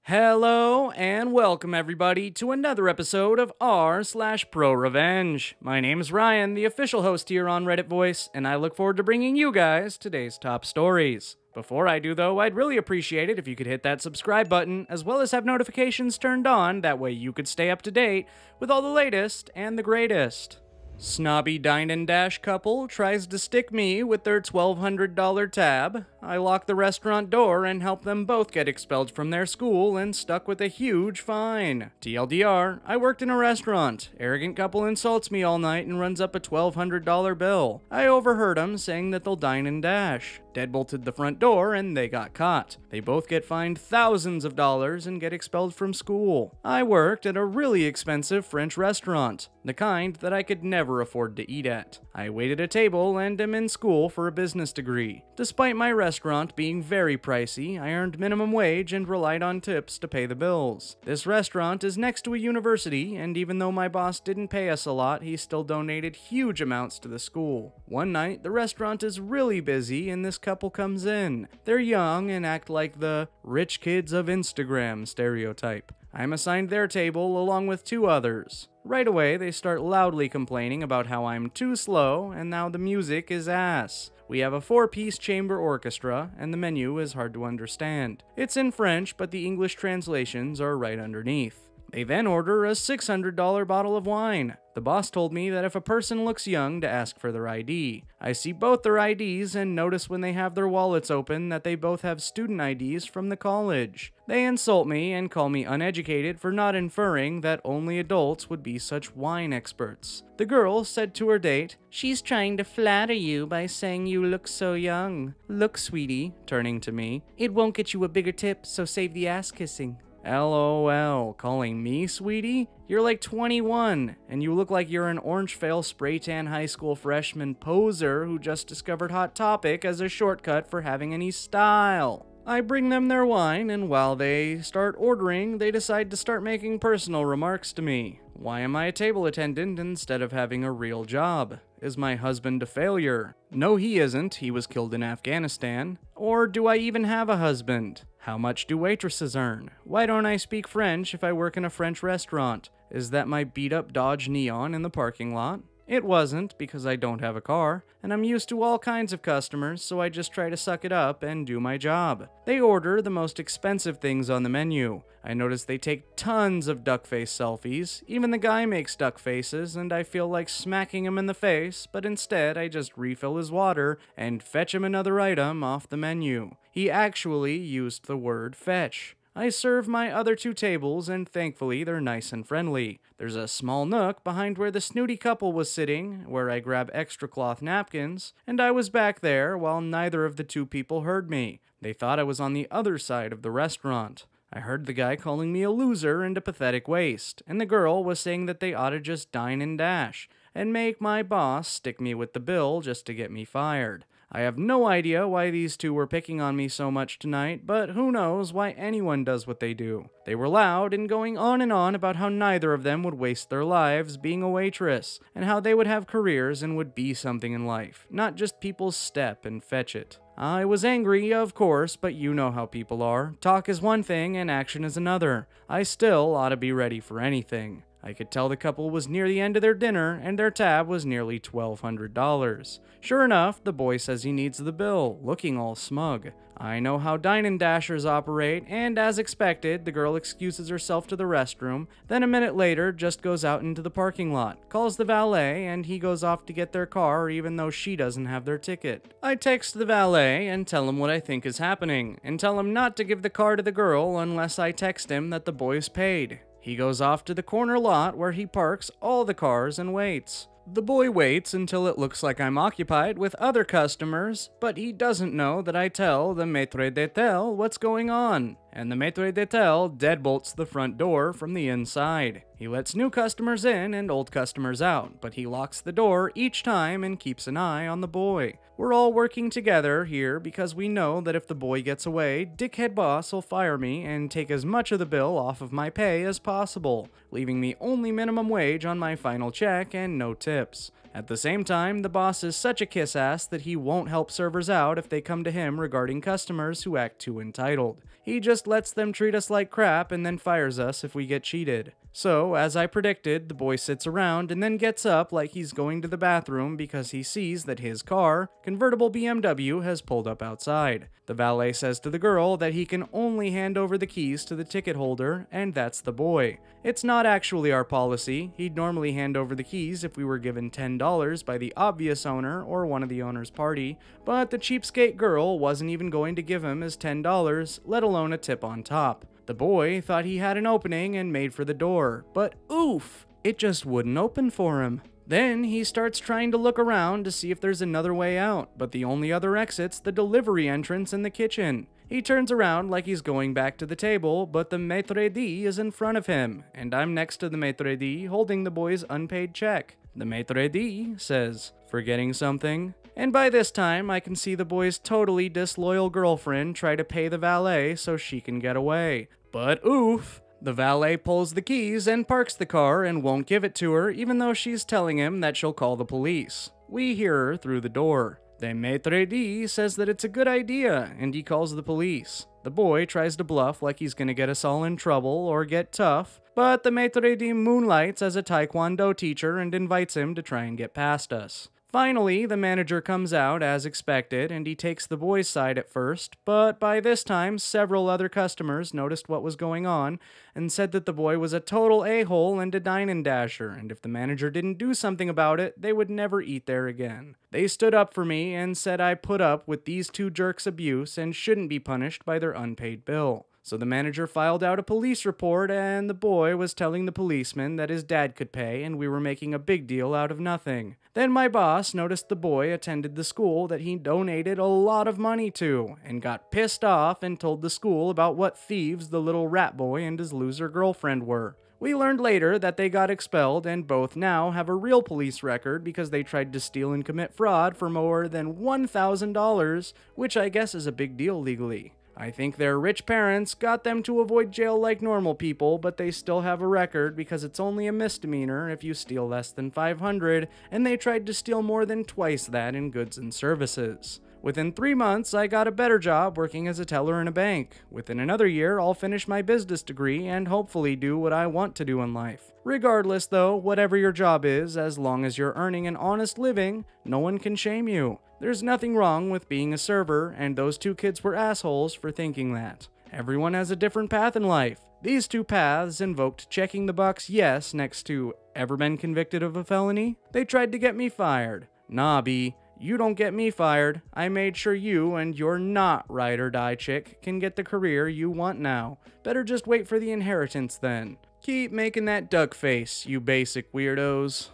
Hello and welcome everybody to another episode of r/ProRevenge. My name is Ryan, the official host here on Reddit Voice, and I look forward to bringing you guys today's top stories. Before I do though, I'd really appreciate it if you could hit that subscribe button, as well as have notifications turned on, that way you could stay up to date with all the latest and the greatest. Snobby Dine and Dash couple tries to stick me with their $1,200 tab. I lock the restaurant door and help them both get expelled from their school and stuck with a huge fine. TLDR, I worked in a restaurant. Arrogant couple insults me all night and runs up a $1,200 bill. I overheard them saying that they'll dine and dash. Deadbolted the front door and they got caught. They both get fined thousands of dollars and get expelled from school. I worked at a really expensive French restaurant, the kind that I could never afford to eat at. I waited a table and am in school for a business degree. Despite my restaurant being very pricey, I earned minimum wage and relied on tips to pay the bills. This restaurant is next to a university, and even though my boss didn't pay us a lot, he still donated huge amounts to the school. One night, the restaurant is really busy and this couple comes in. They're young and act like the rich kids of Instagram stereotype. I'm assigned their table along with two others. Right away, they start loudly complaining about how I'm too slow and how the music is ass. We have a 4-piece chamber orchestra, and the menu is hard to understand. It's in French, but the English translations are right underneath. They then order a $600 bottle of wine. The boss told me that if a person looks young to ask for their ID. I see both their IDs and notice when they have their wallets open that they both have student IDs from the college. They insult me and call me uneducated for not inferring that only adults would be such wine experts. The girl said to her date, "She's trying to flatter you by saying you look so young. Look, sweetie," turning to me, "it won't get you a bigger tip, so save the ass kissing." LOL, calling me sweetie? You're like 21, and you look like you're an orange-fail spray tan high school freshman poser who just discovered Hot Topic as a shortcut for having any style. I bring them their wine, and while they start ordering, they decide to start making personal remarks to me. Why am I a table attendant instead of having a real job? Is my husband a failure? No, he isn't. He was killed in Afghanistan. Or do I even have a husband? How much do waitresses earn? Why don't I speak French if I work in a French restaurant? Is that my beat-up Dodge Neon in the parking lot? It wasn't, because I don't have a car, and I'm used to all kinds of customers, so I just try to suck it up and do my job. They order the most expensive things on the menu. I notice they take tons of duck face selfies. Even the guy makes duck faces, and I feel like smacking him in the face, but instead I just refill his water and fetch him another item off the menu. He actually used the word fetch. I serve my other two tables, and thankfully they're nice and friendly. There's a small nook behind where the snooty couple was sitting, where I grab extra cloth napkins, and I was back there while neither of the two people heard me. They thought I was on the other side of the restaurant. I heard the guy calling me a loser and a pathetic waste, and the girl was saying that they ought to just dine and dash, and make my boss stick me with the bill just to get me fired. I have no idea why these two were picking on me so much tonight, but who knows why anyone does what they do. They were loud and going on and on about how neither of them would waste their lives being a waitress, and how they would have careers and would be something in life, not just people's step and fetch it. I was angry, of course, but you know how people are. Talk is one thing and action is another. I still ought to be ready for anything. I could tell the couple was near the end of their dinner, and their tab was nearly $1,200. Sure enough, the boy says he needs the bill, looking all smug. I know how Dine and Dashers operate, and as expected, the girl excuses herself to the restroom, then a minute later just goes out into the parking lot, calls the valet, and he goes off to get their car even though she doesn't have their ticket. I text the valet and tell him what I think is happening, and tell him not to give the car to the girl unless I text him that the boy's paid. He goes off to the corner lot where he parks all the cars and waits. The boy waits until it looks like I'm occupied with other customers, but he doesn't know that I tell the maître d'hôtel what's going on, and the maître d'hôtel deadbolts the front door from the inside. He lets new customers in and old customers out, but he locks the door each time and keeps an eye on the boy. We're all working together here because we know that if the boy gets away, dickhead boss will fire me and take as much of the bill off of my pay as possible, leaving me only minimum wage on my final check and no tips. At the same time, the boss is such a kiss-ass that he won't help servers out if they come to him regarding customers who act too entitled. He just just lets them treat us like crap and then fires us if we get cheated. So, as I predicted, the boy sits around and then gets up like he's going to the bathroom because he sees that his car, convertible BMW, has pulled up outside. The valet says to the girl that he can only hand over the keys to the ticket holder, and that's the boy. It's not actually our policy. He'd normally hand over the keys if we were given $10 by the obvious owner or one of the owner's party, but the cheapskate girl wasn't even going to give him his $10, let alone a tip on top. The boy thought he had an opening and made for the door, but oof, it just wouldn't open for him. Then he starts trying to look around to see if there's another way out, but the only other exit's the delivery entrance in the kitchen. He turns around like he's going back to the table, but the maître d' is in front of him, and I'm next to the maître d' holding the boy's unpaid check. The maître d' says, "Forgetting something?" And by this time, I can see the boy's totally disloyal girlfriend try to pay the valet so she can get away. But oof! The valet pulls the keys and parks the car and won't give it to her even though she's telling him that she'll call the police. We hear her through the door. The maître d' says that it's a good idea and he calls the police. The boy tries to bluff like he's gonna get us all in trouble or get tough, but the maître d' moonlights as a taekwondo teacher and invites him to try and get past us. Finally, the manager comes out as expected, and he takes the boy's side at first, but by this time, several other customers noticed what was going on and said that the boy was a total a-hole and a Dine and Dasher, and if the manager didn't do something about it, they would never eat there again. They stood up for me and said I put up with these two jerks' abuse and shouldn't be punished by their unpaid bill. So the manager filed out a police report, and the boy was telling the policeman that his dad could pay and we were making a big deal out of nothing. Then my boss noticed the boy attended the school that he donated a lot of money to, and got pissed off and told the school about what thieves the little rat boy and his loser girlfriend were. We learned later that they got expelled and both now have a real police record because they tried to steal and commit fraud for more than $1,000, which I guess is a big deal legally. I think their rich parents got them to avoid jail like normal people, but they still have a record because it's only a misdemeanor if you steal less than $500, and they tried to steal more than twice that in goods and services. Within 3 months, I got a better job working as a teller in a bank. Within another year, I'll finish my business degree and hopefully do what I want to do in life. Regardless though, whatever your job is, as long as you're earning an honest living, no one can shame you. There's nothing wrong with being a server, and those two kids were assholes for thinking that. Everyone has a different path in life. These two paths invoked checking the box yes next to ever been convicted of a felony? They tried to get me fired. Nah, B. You don't get me fired. I made sure you and your not ride or die chick can get the career you want now. Better just wait for the inheritance then. Keep making that duck face, you basic weirdos.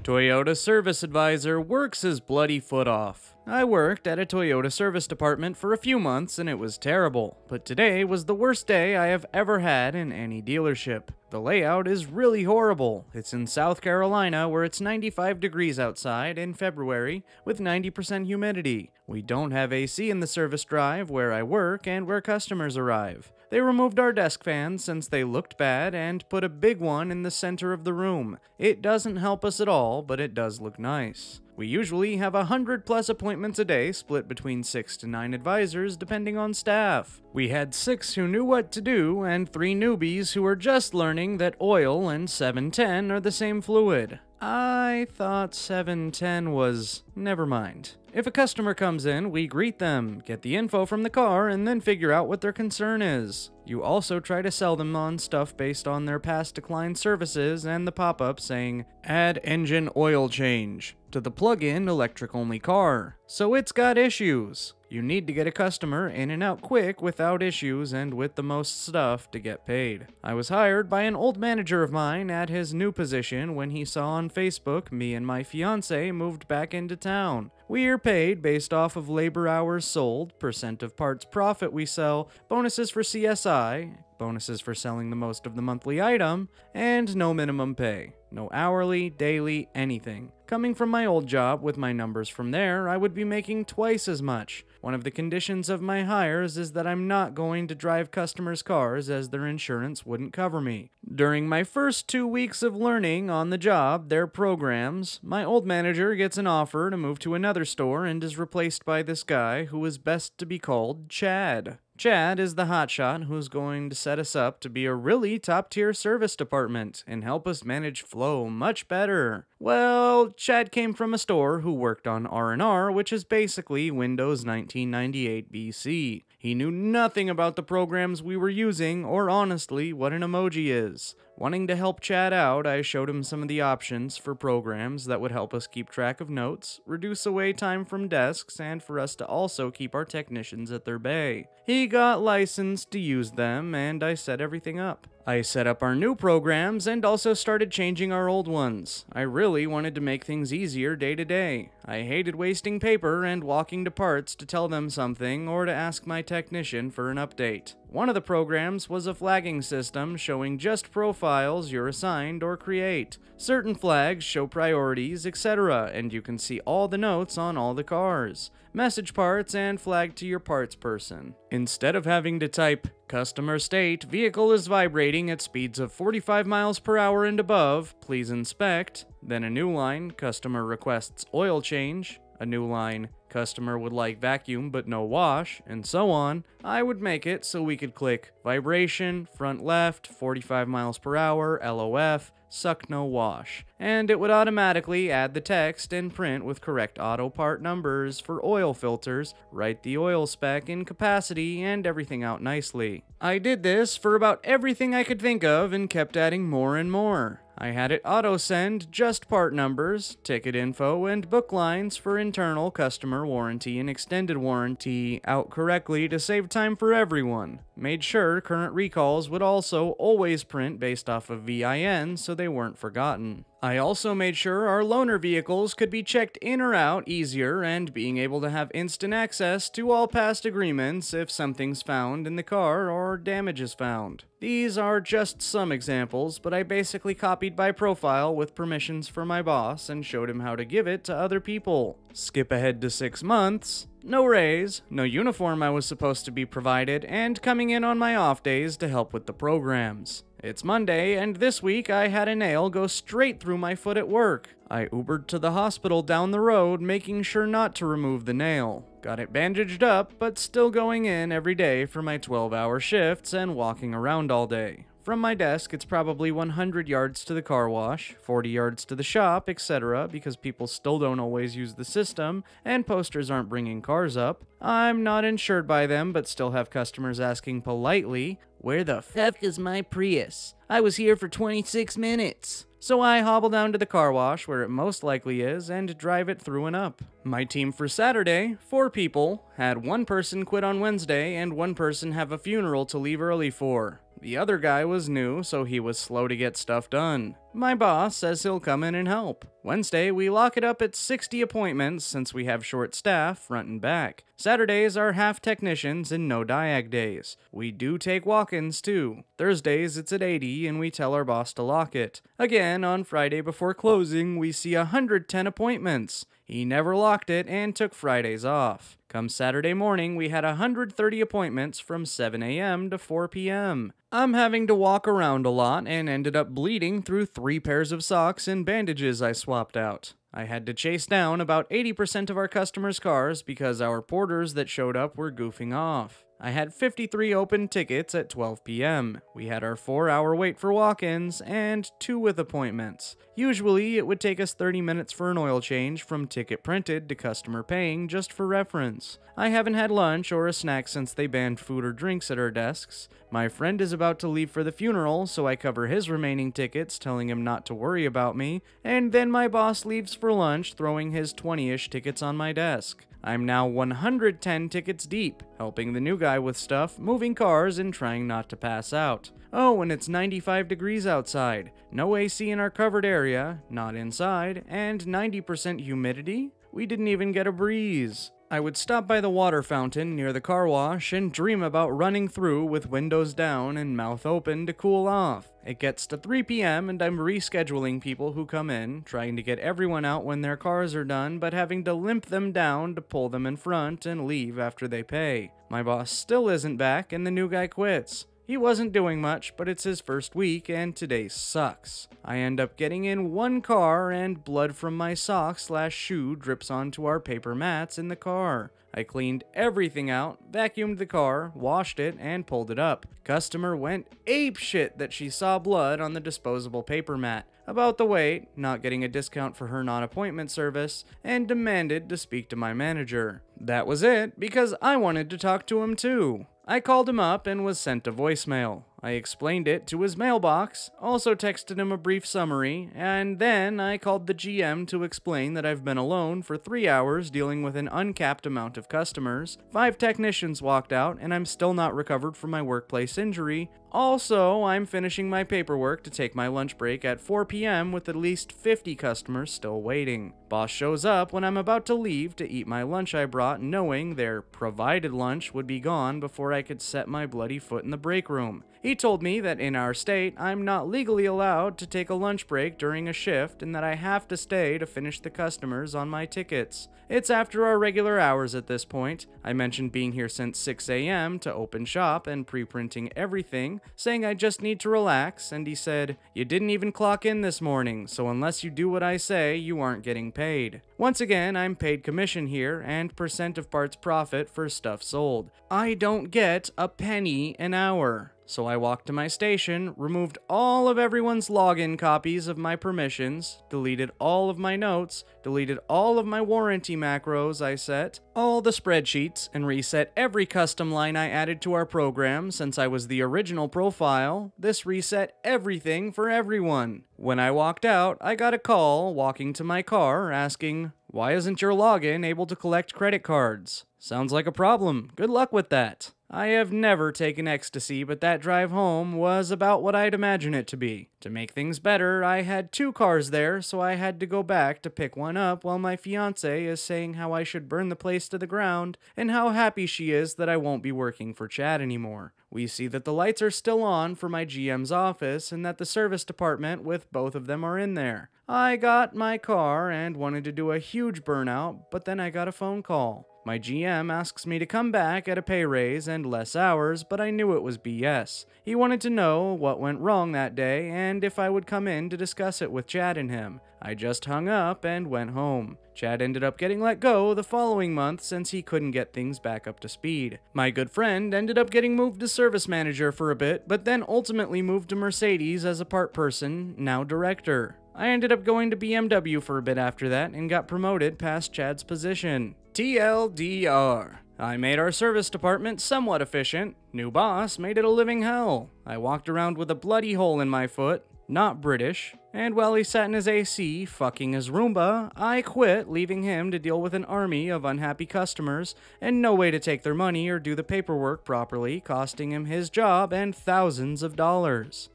Toyota service advisor works his bloody foot off. I worked at a Toyota service department for a few months and it was terrible, but today was the worst day I have ever had in any dealership. The layout is really horrible. It's in South Carolina where it's 95 degrees outside in February with 90% humidity. We don't have AC in the service drive where I work and where customers arrive. They removed our desk fans since they looked bad and put a big one in the center of the room. It doesn't help us at all, but it does look nice. We usually have 100+ appointments a day split between 6 to 9 advisors depending on staff. We had 6 who knew what to do and 3 newbies who were just learning that oil and 710 are the same fluid. I thought 710 was... never mind. If a customer comes in, we greet them, get the info from the car, and then figure out what their concern is. You also try to sell them on stuff based on their past declined services and the pop-up saying, "Add engine oil change" to the plug-in electric-only car. So it's got issues. You need to get a customer in and out quick without issues and with the most stuff to get paid. I was hired by an old manager of mine at his new position when he saw on Facebook me and my fiance moved back into town. We are paid based off of labor hours sold, percent of parts profit we sell, bonuses for CSI, bonuses for selling the most of the monthly item, and no minimum pay. No hourly, daily, anything. Coming from my old job with my numbers from there, I would be making twice as much. One of the conditions of my hires is that I'm not going to drive customers' cars as their insurance wouldn't cover me. During my first 2 weeks of learning on the job their programs, my old manager gets an offer to move to another store and is replaced by this guy who is best to be called Chad. Chad is the hotshot who's going to set us up to be a really top-tier service department and help us manage flow much better. Well, Chad came from a store who worked on R&R, which is basically Windows 1998 BC. He knew nothing about the programs we were using or honestly what an emoji is. Wanting to help Chad out, I showed him some of the options for programs that would help us keep track of notes, reduce away time from desks, and for us to also keep our technicians at their bay. He got licensed to use them, and I set everything up. I set up our new programs and also started changing our old ones. I really wanted to make things easier day to day. I hated wasting paper and walking to parts to tell them something or to ask my technician for an update. One of the programs was a flagging system showing just profiles you're assigned or create. Certain flags show priorities, etc., and you can see all the notes on all the cars, message parts, and flag to your parts person. Instead of having to type customer state, vehicle is vibrating at speeds of 45 miles per hour and above, please inspect, then a new line, customer requests oil change, a new line, customer would like vacuum but no wash, and so on, I would make it so we could click vibration, front left, 45 miles per hour, LOF, suck no wash, and it would automatically add the text and print with correct auto part numbers for oil filters, write the oil spec in capacity, and everything out nicely. I did this for about everything I could think of and kept adding more and more. I had it auto-send just part numbers, ticket info, and book lines for internal customer warranty and extended warranty out correctly to save time for everyone. Made sure current recalls would also always print based off of VIN so they weren't forgotten. I also made sure our loaner vehicles could be checked in or out easier and being able to have instant access to all past agreements if something's found in the car or damage is found. These are just some examples, but I basically copied by profile with permissions for my boss and showed him how to give it to other people. Skip ahead to 6 months. No raise, no uniform I was supposed to be provided, and coming in on my off days to help with the programs. It's Monday, and this week I had a nail go straight through my foot at work. I Ubered to the hospital down the road, making sure not to remove the nail. Got it bandaged up, but still going in every day for my 12-hour shifts and walking around all day. From my desk, it's probably 100 yards to the car wash, 40 yards to the shop, etc., because people still don't always use the system, and posters aren't bringing cars up. I'm not insured by them, but still have customers asking politely, "Where the fuck is my Prius? I was here for 26 minutes." So I hobble down to the car wash, where it most likely is, and drive it through and up. My team for Saturday, 4 people, had 1 person quit on Wednesday and 1 person have a funeral to leave early for. The other guy was new, so he was slow to get stuff done. My boss says he'll come in and help. Wednesday, we lock it up at 60 appointments since we have short staff, front and back. Saturdays are half technicians and no diag days. We do take walk-ins too. Thursdays, it's at 80 and we tell our boss to lock it. Again, on Friday before closing, we see 110 appointments. He never locked it and took Fridays off. Come Saturday morning, we had 130 appointments from 7 a.m. to 4 p.m. I'm having to walk around a lot and ended up bleeding through 3 pairs of socks and bandages I swapped out. I had to chase down about 80% of our customers' cars because our porters that showed up were goofing off. I had 53 open tickets at 12 p.m. We had our 4-hour wait for walk-ins and 2 with appointments. Usually, it would take us 30 minutes for an oil change from ticket printed to customer paying just for reference. I haven't had lunch or a snack since they banned food or drinks at our desks. My friend is about to leave for the funeral, so I cover his remaining tickets, telling him not to worry about me, and then my boss leaves for lunch, throwing his 20-ish tickets on my desk. I'm now 110 tickets deep, helping the new guy with stuff, moving cars, and trying not to pass out. Oh, and it's 95 degrees outside, no AC in our covered area, not inside, and 90% humidity? We didn't even get a breeze. I would stop by the water fountain near the car wash and dream about running through with windows down and mouth open to cool off. It gets to 3 p.m. and I'm rescheduling people who come in, trying to get everyone out when their cars are done, but having to limp them down to pull them in front and leave after they pay. My boss still isn't back and the new guy quits. He wasn't doing much, but it's his first week, and today sucks. I end up getting in 1 car, and blood from my sock/shoe drips onto our paper mats in the car. I cleaned everything out, vacuumed the car, washed it, and pulled it up. Customer went apeshit that she saw blood on the disposable paper mat, about the wait, not getting a discount for her non-appointment service, and demanded to speak to my manager. That was it, because I wanted to talk to him too. I called him up and was sent a voicemail. I explained it to his mailbox, also texted him a brief summary, and then I called the GM to explain that I've been alone for 3 hours dealing with an uncapped amount of customers, 5 technicians walked out, and I'm still not recovered from my workplace injury. Also, I'm finishing my paperwork to take my lunch break at 4 p.m. with at least 50 customers still waiting. Boss shows up when I'm about to leave to eat my lunch I brought, knowing their provided lunch would be gone before I could set my bloody foot in the break room. He told me that in our state, I'm not legally allowed to take a lunch break during a shift and that I have to stay to finish the customers on my tickets. It's after our regular hours at this point. I mentioned being here since 6 a.m. to open shop and pre-printing everything, saying I just need to relax, and he said, "You didn't even clock in this morning, so unless you do what I say, you aren't getting paid." Once again, I'm paid commission here and percent of parts profit for stuff sold. I don't get a penny an hour. So I walked to my station, removed all of everyone's login copies of my permissions, deleted all of my notes, deleted all of my warranty macros I set, all the spreadsheets, and reset every custom line I added to our program since I was the original profile. This reset everything for everyone. When I walked out, I got a call walking to my car asking, "Why isn't your login able to collect credit cards?" Sounds like a problem. Good luck with that. I have never taken ecstasy, but that drive home was about what I'd imagine it to be. To make things better, I had 2 cars there, so I had to go back to pick one up while my fiancé is saying how I should burn the place to the ground and how happy she is that I won't be working for Chad anymore. We see that the lights are still on for my GM's office and that the service department with both of them are in there. I got my car and wanted to do a huge burnout, but then I got a phone call. My GM asks me to come back at a pay raise and less hours, but I knew it was BS. He wanted to know what went wrong that day and if I would come in to discuss it with Chad and him. I just hung up and went home. Chad ended up getting let go the following month since he couldn't get things back up to speed. My good friend ended up getting moved to service manager for a bit, but then ultimately moved to Mercedes as a part person, now director. I ended up going to BMW for a bit after that and got promoted past Chad's position. TLDR. I made our service department somewhat efficient. New boss made it a living hell. I walked around with a bloody hole in my foot, not British, and while he sat in his AC fucking his Roomba, I quit, leaving him to deal with an army of unhappy customers and no way to take their money or do the paperwork properly, costing him his job and thousands of dollars.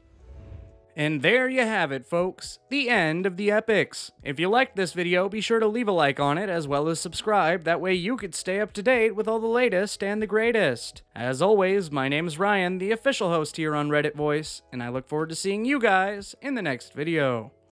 And there you have it, folks, the end of the epics. If you liked this video, be sure to leave a like on it as well as subscribe, that way you could stay up to date with all the latest and the greatest. As always, my name is Ryan, the official host here on Reddit Voice, and I look forward to seeing you guys in the next video.